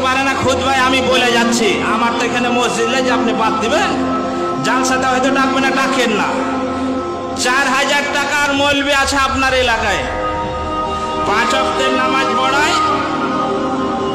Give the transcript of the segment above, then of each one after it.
পারে না খুতবায় আমি বলে যাচ্ছি, আমার তো এখানে মসজিদ নেই যে আপনি বাদ দিবেন। জালসাতে হয়তো ডাকবেন না, ডাকেন না। 4000 টাকার মৌলবি আছে আপনার এলাকায়, 5 ওয়াক্তের নামাজ পড়ায়,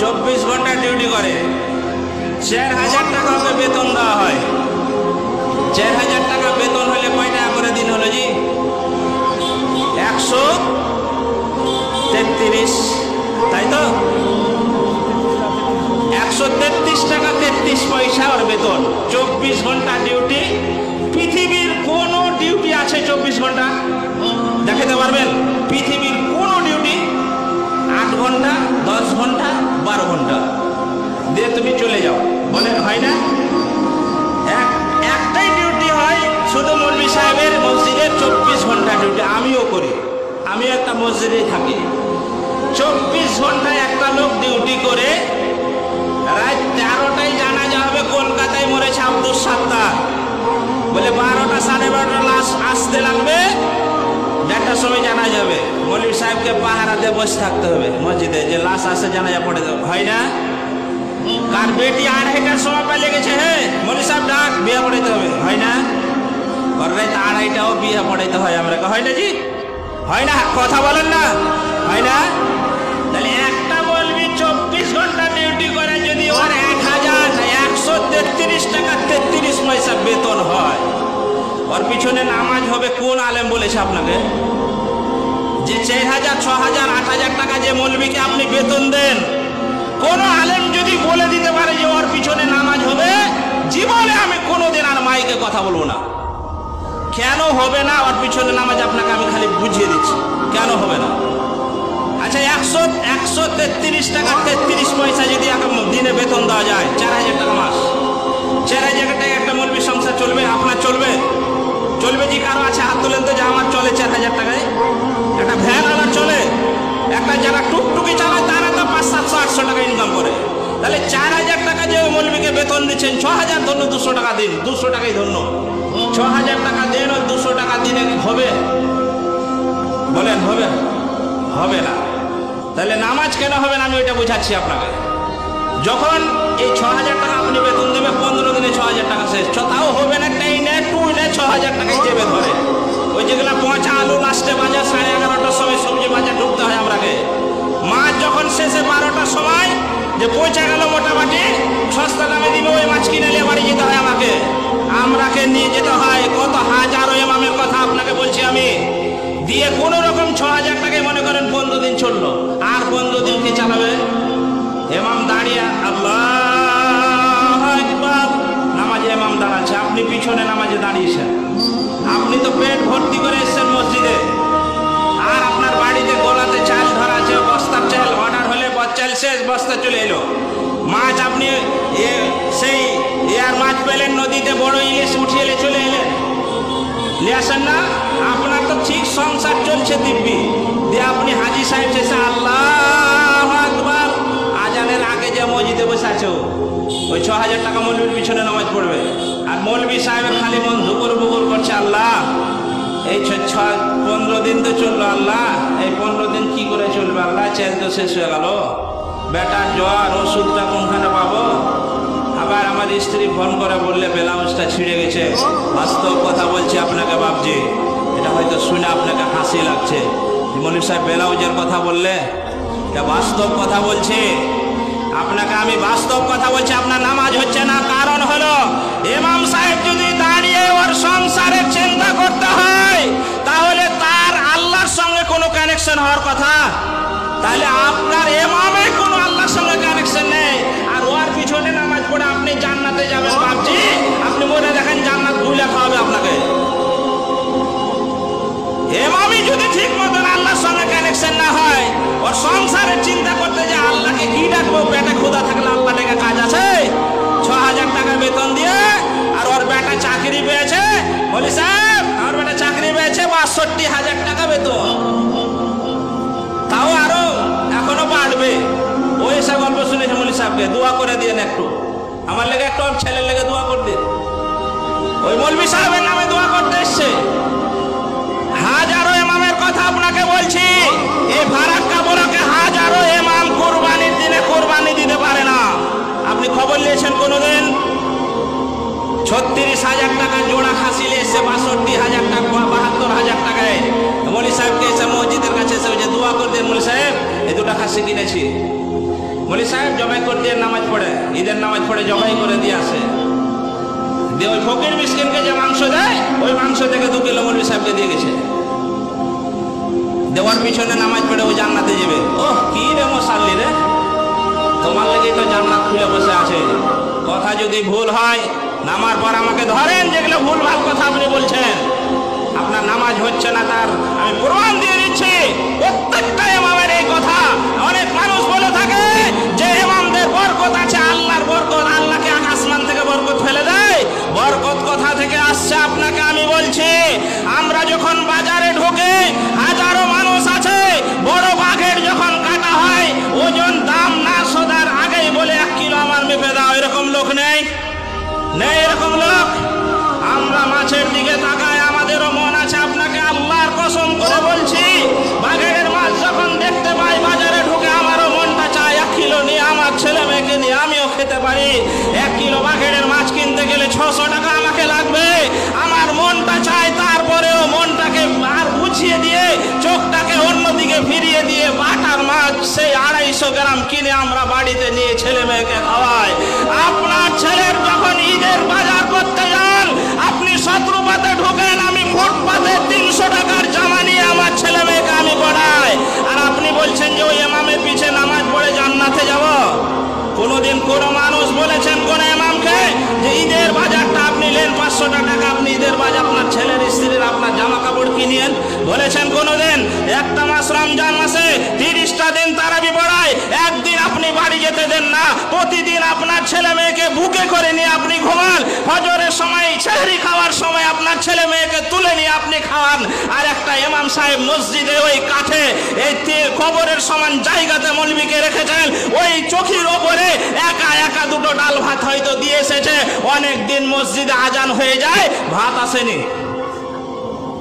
24 ঘন্টা ডিউটি করে, 4000 টাকা ওকে বেতন দেওয়া হয়। 4000 টাকা বেতন হলে কয় টাকা করে দিন হলো জি? 133, তাই তো? 133 টাকা 33 পয়সা ওর বেতন। 24 ঘন্টা ডিউটি। পৃথিবীর কোন ডিউটি আছে 24 ঘন্টা? দেখাতে পারবেন? পৃথিবীর কোন ডিউটি 8 ঘন্টা, 10 ঘন্টা, 12 ঘন্টা দিয়ে তুমি চলে যাও, বলেন হয় না? একটাই ডিউটি হয় শুধু মৌলভী সাহেবের মসজিদের, 24 ঘন্টা ডিউটি। আমিও করি, আমি একটা মসজিদে থাকি। 24 ঘন্টায় একটা লোক ডিউটি করে, রাত 13টায় জানাজা হবে। কলকাতায় মরেছে আব্দুল সাত্তার, বলে 12টা 12:30 লাশ আসতে লাগবে, 1টার সময় জানা যাবে। মৌলভী সাহেবকে পাহারা দিয়ে বসে থাকতে হবে মসজিদে, যে লাশ আসে জানাজা পড়ে দেবে, হয় না? কার বেটি 2:30টার সময় পালিয়ে গেছে, হে মৌলভী সাহেব ডাক, বিয়ে পড়াইতে হবে, হয় না? আর রাত 2:30টাও বিয়ে পড়াইতে হয় আমরা, হয় না জি? হয় না? কথা বলেন না, হয় না? তাহলে একটা মৌলবি 24 ঘন্টা ডিউটি করে, যদি ওর 1133 টাকা 33 পয়সা বেতন হয়, ওর পিছনে নামাজ হবে কোন আলেম বলেছে আপনাকে? যে 4000, 6000, 8000 টাকা যে মৌলবিকে আপনি বেতন দেন, কোন আলেম যদি বলে দিতে পারে যে ওর পিছনে নামাজ হবে, জীবনে আমি কোনোদিন আর মাইকে কথা বলবো না। কেন হবে না ওর পিছনে নামাজ? আপনাকে আমি খালি বুঝিয়ে দিচ্ছি কেন হবে না। আচ্ছা, 133 টাকা 33 পয়সা যদি দিনে বেতন দেওয়া যায়, 4000 টাকা মাস, 4000 টাকা একটা মৌলবি সংসার চলবে? আপনার চলবে? চলবে জি? কারো আছে হাত তুলেন তো যে আমার চলে 4000 টাকায়? একটা ভ্যান আলার চলে, একটা যারা টুকটুকি চালায় তারা তো 500, 700, 800 টাকা ইনকাম করে। তাহলে 4000 টাকা যে মৌলবিকে বেতন দিচ্ছেন, 6000 ধন্য 200 টাকা দিন, 200 টাকাই ধন্য, 6000 টাকা দেন, ওই 200 টাকা দিনে হবে? বলেন হবে? হবে না। তাহলে নামাজ কেন হবে না আমি ওইটা বোঝাচ্ছি আপনাকে। যখন এই 6000 টাকা আপনি বেতন দেবে, 15 দিনে 6000 টাকা শেষ, তাও হবে না। টেনে টুইনে 6000 টাকাই দেবে ধরে। ওই যেগুলো পচা আলু লাস্টে বাজার 11:30টার সময় সবজি বাজার ঢুকতে হয় আমরাকে। মাছ যখন শেষে 12টার সময় যে পচে গেল মোটামুটি সস্তা দামে দিবে, ওই মাছ কিনে নিয়ে বাড়ি যেতে হয় আমাকে, আমরাকে নিয়ে যেতে হয়। কত হাজারো ইমামের কথা আপনাকে বলছি আমি, দিয়ে কোনো রকম 6000 টাকায় মনে করেন 15 দিন চললো, আর 15 দিন কি চালাবে? ইমাম দাঁড়িয়ে আল্লাহু আকবার, নামাজে ইমাম দাঁড়াচ্ছে, আপনি পিছনে নামাজে দাঁড়িয়েছেন, আপনি তো পেট ভর্তি করে এসেছেন মসজিদে, আর আপনার বাড়িতে গোলাতে চাল ধরা আছে, বস্তার চাল অর্ডার হলে চাল শেষ, বস্তা চলে এলো। মাছ আপনি সেই আর মাছ পেলেন নদীতে, বড় ইলিশ উঠিয়ে এলে চলে এলেন, নিয়ে আসেন না? আপনার তো ঠিক সংসার চলছে দিব্যি, দিয়ে আপনি হাজি সাহেব শেষে আল্লাহু আকবার, আজানের আগে যে মসজিদে বসে আছে ওই 6000 টাকা মৌলবীর পিছনে নামাজ পড়বে, আর মৌলবী সাহেবের খালি মন ধুকুর বুকুর করছে, আল্লাহ এই 15 দিন তো চললো, আল্লাহ এই 15 দিন কি করে চলবে, আল্লাহ চাল তো শেষ হয়ে গেল, বেটার জ্বর ওষুধটা কোনখানে পাবো? আবার আমার স্ত্রী ফোন করে বললে ব্লাউজটা ছিঁড়ে গেছে। বাস্তব কথা বলছি আপনাকে বাপজি, এটা হয়তো শুনে আপনাকে হাসি লাগছে, মৌলভী সাহেব ব্লাউজের কথা বললে, এটা বাস্তব কথা বলছি আপনাকে, আমি বাস্তব কথা বলছি। আপনার নামাজ হচ্ছে না, কারণ হলো ইমাম সাহেব যদি দাঁড়িয়ে ওর সংসারের চিন্তা করতে হয়, তাহলে তার আল্লাহর সঙ্গে কোনো কানেকশন হওয়ার কথা, তাহলে আপনার ইমামে কোনো আল্লাহর সঙ্গে কানেকশন নেই, আর ওর পিছনে নামাজ পড়ে আপনি জান্নাতে যাবেন বাপজি, আপনি মনে দেখেন জান্নাত ভুলে খাওয়াবে আপনাকে। ইমামই যদি ঠিক মতন আল্লাহর সঙ্গে কানেকশন না হয়, ওর সংসারের চিন্তা করতে যে আল্লাহকে কি ডাকবো, পেটে ক্ষুধা থাকলে আল্লাহ ডেকে কাজ আছে? 6000 টাকা বেতন দিয়ে, আর ওর বেটা চাকরি পেয়েছে, মৌলভী সাহেব আমার বেটা চাকরি পেয়েছে 62,000 টাকা বেতন, তাও আরো এখনো বাড়বে। ওই সব গল্প শুনেছে মৌলভী সাহেবকে, দোয়া করে দিন একটু, আমার লেগে একটু ছেলের লেগে দোয়া করে দিন। ওই মৌলভী সাহেবের নামে দোয়া করতে এসছে। হাজারো ইমামের কথা আপনাকে বলছি, এই ফারাক্কা বড়কে হাজারো ইমাম কুরবানির দিনে কুরবানি দিতে পারে না। খাসি কিনেছি। বলি সাহেব জবাই করতে নামাজ পড়ে, ঈদের নামাজ পড়ে জবাই করে দিয়ে আসে। দিয়ে ওই ফকির মিসকিনকে যে মাংস দেয় ওই মাংস থেকে 2 কিলো মৌলভী সাহেবকে দিয়ে গেছে। দেওয়ার পিছনে নামাজ পড়ে ও জান্নাতে যাবে। ওহ কি রে মুসাল্লি রে, তোমার লেগে তো জান্নাত খুলে বসে আছে। কথা যদি ভুল হয় নামার পর আমাকে ধরেন, যেগুলো ভুল ভাল কথা আপনি বলছেন, আপনার নামাজ হচ্ছে না তার আমি প্রমাণ দিয়ে দিচ্ছি। প্রত্যেকটা ইমামের এই কথা। অনেক মানুষ বলে থাকে যে ইমামদের বরকত আছে, আল্লাহর বরকত, আল্লাহকে আসমান থেকে বরকত ফেলে দেয়। বরকত কথা থেকে আসছে আপনাকে আমি বলছি। আমরা যখন বাজারে ঢোকে হাজারো মানুষ আছে, বড় বাঘের যখন কাটা হয় ওজন দাম না শোধার আগেই বলে 1 কিলো আমার মেপে দাও। এরকম লোক নেই, নেই এরকম লোক। আমরা মাছের দিকে তাকাই, আমাদেরও মন আছে। আপনাকে আল্লাহর কসম করে বলছি, বাঘের মাছ যখন দেখতে পাই বাজারে ঢুকে আমারও মনটা চায় 1 কিলো নিয়ে আমার ছেলে মেয়েকে নিয়ে আমিও খেতে পারি। 1 কিলো বাঘের মাছ কিনতে গেলে 600 টাকা আমাকে লাগবে। আমার মনটা চায়, তারপরেও মনটাকে আর বুঝিয়ে দিয়ে চোখটাকে অন্যদিকে ফিরিয়ে দিয়ে বাটার মাছ সেই 250 গ্রাম কিনে আমরা বাড়িতে নিয়ে ছেলে মেয়েকে খাওয়াই। আপনার ছেলের যখন ঈদের বাজার করতে যান আপনি শত্রুপাতে ঢোকেন, আমি ফুটপাতে 300 টাকার জামা নিয়ে আমার ছেলে মেয়েকে আমি পড়াই। আর আপনি বলছেন যে ওই ইমামের পিছে নামাজ পড়ে জান্নাতে যাব। কোনোদিন কোনো মানুষ বলেছেন কোন ইমামকে যে ঈদের বাজারটা আপনি নেন 500 টাকা, আপনি ঈদের বাজার আপনার ছেলের স্ত্রীর আপনার জামা কাপড় কিনেন? বলেছেন কোনোদিন? একটা মাস রমজান মাসে 30টা দিন তারাবি পড়ায়, একদিন আপনি বাড়ি যেতে দেন না। প্রতিদিন আপনার ছেলে মেয়েকে বুকে করে নিয়ে আপনি ঘুমান। ফজরের সময় সেহরি খাওয়ার সময় আপনার ছেলে মেয়েকে তুলে নিয়ে আপনি খাওয়ান। আর একটা ইমাম সাহেব মসজিদে ওই কাঠে এই কবরের সমান জায়গাতে মৌলভীকে রেখেছেন, ওই চোখের ওপরে একা একা 2টো ডাল ভাত হয়তো দিয়ে এসেছে। অনেক দিন মসজিদে আজান হয়ে যায় ভাত আসেনি,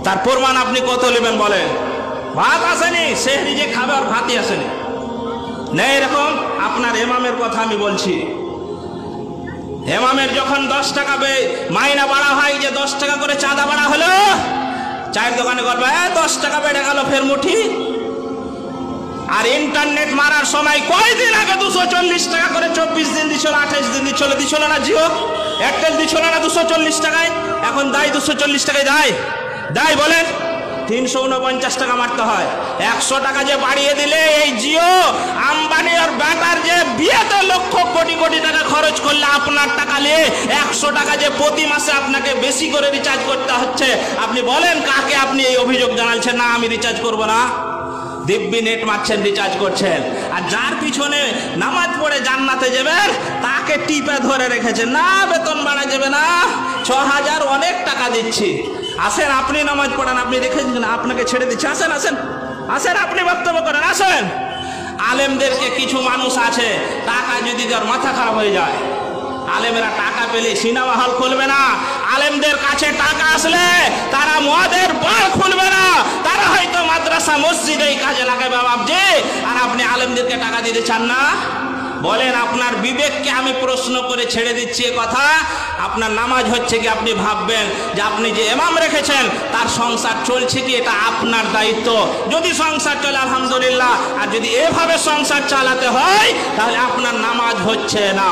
তার প্রমাণ আপনি কত নেবেন বলেন? ভাত আসেনি, সেহরি যে খাবে আর ভাতই আসেনি। নেই এরকম। আপনার ইমামের কথা আমি বলছি। ইমামের যখন 10 টাকা মাইনা বাড়া হয়, যে 10 টাকা করে চাঁদা বাড়া হলো, চায়ের দোকানে বলবে 10 টাকা বেড়ে গেল ফের মুঠি। আর ইন্টারনেট মারার সময় কয়দিন আগে 240 টাকা করে 24 দিন দিছিল, 28 দিন দিছিল না? জিও এয়ারটেল দিছিল না 240 টাকায়? এখন দায় 240 টাকায় দায় বলেন? 349 টাকা মারতে হয়। 100 টাকা যে বাড়িয়ে দিলে এই জিও আম্বানি আর বেটার যে বিয়েতে লক্ষ কোটি কোটি টাকা খরচ করলে আপনার টাকা নিয়ে 100 টাকা যে প্রতি মাসে আপনাকে বেশি করে রিচার্জ করতে হচ্ছে, আপনি বলেন কাকে আপনি এই অভিযোগ জানাচ্ছেন? না আমি রিচার্জ করব না, দিব্যি নেট মারছেন, রিচার্জ করছেন। আর যার পিছনে নামাজ পড়ে জান্নাতে যাবেন তাকে টিপে ধরে রেখেছেন, না বেতন বাড়া যাবে না, 6000 অনেক টাকা দিচ্ছি। আসেন আপনি নামাজ পড়েন, আপনি রেখেছেন, আপনাকে ছেড়ে দিচ্ছি। আসেন আসেন আসেন, আপনি বক্তব্য করেন, আসেন। আলেমদেরকে কিছু মানুষ আছে, টাকা যদি তার মাথা খারাপ হয়ে যায়, আলেমেরা টাকা পেলে সিনেমা হল খুলবে না। আলেমদের কাছে টাকা আসলে তারা মদের বার খুলবে না, তারা হয়তো মাদ্রাসা মসজিদে কাজে লাগাবে বাবজি। আর আপনি আলেমদেরকে টাকা দিতে চান না? বলেন আপনার বিবেককে আমি প্রশ্ন করে ছেড়ে দিচ্ছি কথা। আপনার নামাজ হচ্ছে কি আপনি ভাববেন যে আপনি যে ইমাম রেখেছেন তার সংসার চলছে কি, এটা আপনার দায়িত্ব। যদি সংসার চলে আলহামদুলিল্লাহ, আর যদি এভাবে সংসার চালাতে হয় তাহলে আপনার নামাজ হচ্ছে না।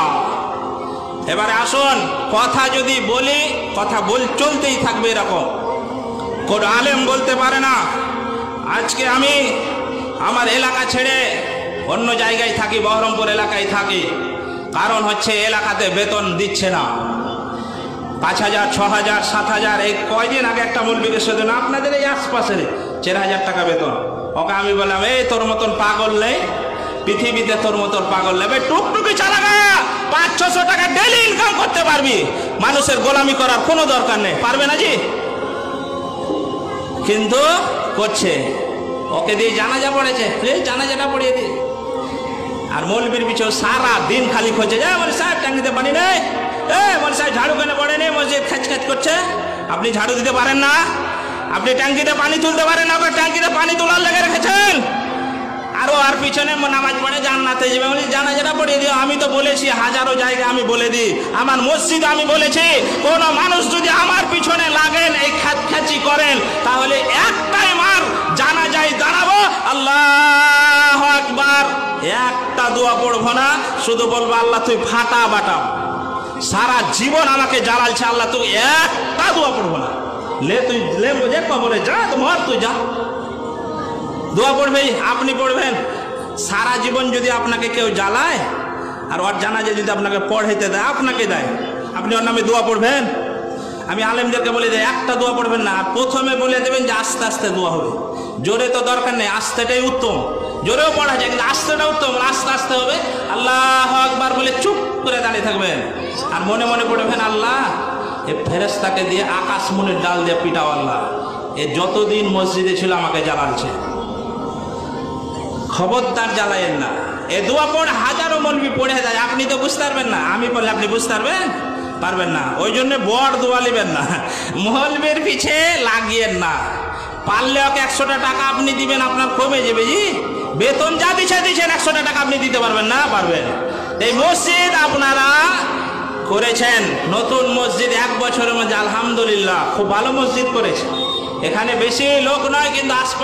এবারে আসুন, কথা যদি বলি কথা চলতেই থাকবে এরকম। কোন আলেম বলতে পারে না আজকে আমি আমার এলাকা ছেড়ে অন্য জায়গায় থাকি, বহরমপুর এলাকায় থাকি, কারণ হচ্ছে এলাকাতে বেতন দিচ্ছে না। 5000, 6000, 7000। এই কয়দিন আগে একটা মৌলবীকে শুধু না আপনাদের এই আশপাশে 4000 টাকা বেতন। ওকে আমি বললাম এই তোর মতন পাগল নেই পৃথিবীতে, তোর মতন পাগল নেবে, টুকটুকি চালাগা 500-600 টাকা ডেলি ইনকাম করতে পারবি, মানুষের গোলামি করার কোনো দরকার নেই। পারবে না জি? কিন্তু করছে। ওকে দিয়ে জানাজা পড়েছে, জানাজাটা পড়িয়ে দিই। আর মৌলবীর পিছু সারা দিন খালি খোঁজে যায়, বলে সাহেব ট্যাঙ্কিতে পানি নেই, বলে সাহেব ঝাড়ু কেন পড়ে নেই, মসজিদ খাচ খাচ করছে। আপনি ঝাড়ু দিতে পারেন না? আপনি ট্যাঙ্কিতে পানি তুলতে পারেন না? ওকে ট্যাঙ্কিতে পানি তোলার লেগে রেখেছেন। আরো আর পিছনে নামাজ পড়ে জান্নাতে যাবে বলে জানাজাটা পড়িয়ে দিও। আমি তো বলেছি হাজারো জায়গায় আমি বলে দিই, আমার মসজিদ আমি বলেছি কোন মানুষ যদি আমার পিছনে লাগেন এই খ্যাচি করেন তাহলে একটাই মার জানাজায় দাঁড়াবো আল্লাহু আকবার, একটা দোয়া পড়বো না, শুধু বলবো আল্লাহ তুই ফাটা বাটা, সারা জীবন আমাকে জ্বালালছে আল্লাহ, তুই একটা দোয়া পড়বো না, লে তুই লে বোঝে কবরে যা, তোমার তুই যা। দোয়া পড়বেই, আপনি পড়বেন। সারা জীবন যদি আপনাকে কেউ জ্বালায় আর ওর জানাজা যদি আপনাকে পড়াইতে দেয়, আপনাকে দেয়, আপনি ওর নামে দোয়া পড়বেন? আমি আলেমদেরকে বলে দেয় একটা দোয়া পড়বেন না, প্রথমে বলে দেবেন যে আস্তে আস্তে দোয়া হবে। জোরে তো দরকার নেই, আস্তেটাই উত্তম। জোরেও পড়া যায় কিন্তু আস্তেটা উত্তম, আস্তে আস্তে হবে। আল্লাহু আকবার বলে চুপ করে দাঁড়িয়ে থাকবেন আর মনে মনে পড়বেন আল্লাহ এ ফেরেশতাকে দিয়ে আকাশ মনের ডাল দিয়ে পিটাও, আল্লাহ এ যতদিন মসজিদে ছিল আমাকে জ্বালাচ্ছে, খবরদার জ্বালায়েন না। এ দোয়া পড়ে হাজারো মৌলবি পড়ে যায়, আপনি তো বুঝতে পারবেন না, আমি বললে আপনি বুঝতে পারবেন না। ওই জন্য বড় দোয়া নেবেন না, মৌলবির পিছে লাগিয়েন না। পারলে ওকে 100টা টাকা আপনি দিবেন, আপনার কমে যাবে। জি বেতন যা দিচ্ছেন 100টা টাকা আপনি দিতে পারবেন না? পারবেন। এই মসজিদ আপনারা করেছেন, নতুন মসজিদ 1 বছরের মধ্যে আলহামদুলিল্লাহ খুব ভালো মসজিদ করেছে। এখানে বেশি লোক নয় কিন্তু আশপাশ